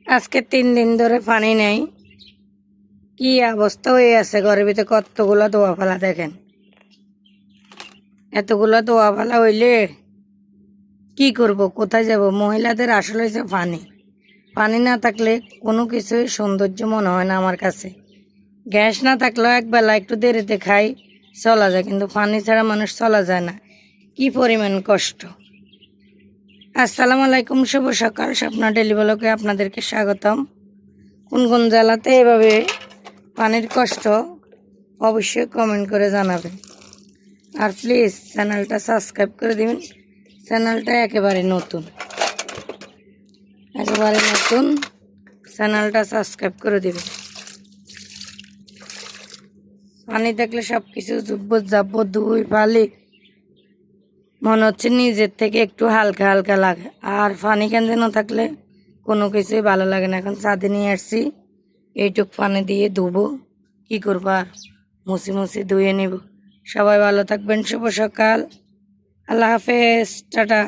আজকে 3 দিন ধরে পানি নেই। কি অবস্থা হয়ে আছে, ঘরের ভিতরে কতগুলো দোয়া ফালা দেখেন। এতগুলো দোয়া ফালা হইলে কি করব, কোথায় যাব? মহিলাদের আসলে হচ্ছে পানি। পানি না থাকলে কোনো কিছুই সৌন্দর্য মনে হয় না আমার কাছে। গ্যাস না থাকলেও একবেলা একটু দেরিতে খাই, চলা যায়, কিন্তু পানি ছাড়া মানুষ চলা যায় না। কি পরিমাণ কষ্ট। আসসালামু আলাইকুম, শুভ সকাল। স্বপ্না ডেলি ব্লগে আপনাদেরকে স্বাগতম। কোন কোন জেলাতে এভাবে পানির কষ্ট অবশ্যই কমেন্ট করে জানাবেন। আর প্লিজ চ্যানেলটা সাবস্ক্রাইব করে দিবেন। চ্যানেলটা একেবারে নতুন, চ্যানেলটা সাবস্ক্রাইব করে দিবেন। পানি দেখলে সব কিছু জুব্বো জাব্বো ধুই ফালি মনে হচ্ছে নিজের থেকে একটু হালকা হালকা লাগে। আর পানি কেন যেন থাকলে কোনো কিছুই ভালো লাগে না। এখন ছাদে নিয়ে আসছি, এইটুক পানি দিয়ে ধুবো, কি করবো আর, মুছি মুছি ধুয়ে নিব। সবাই ভালো থাকবেন, শুভ সকাল, আল্লাহ হাফেজ, টাটা।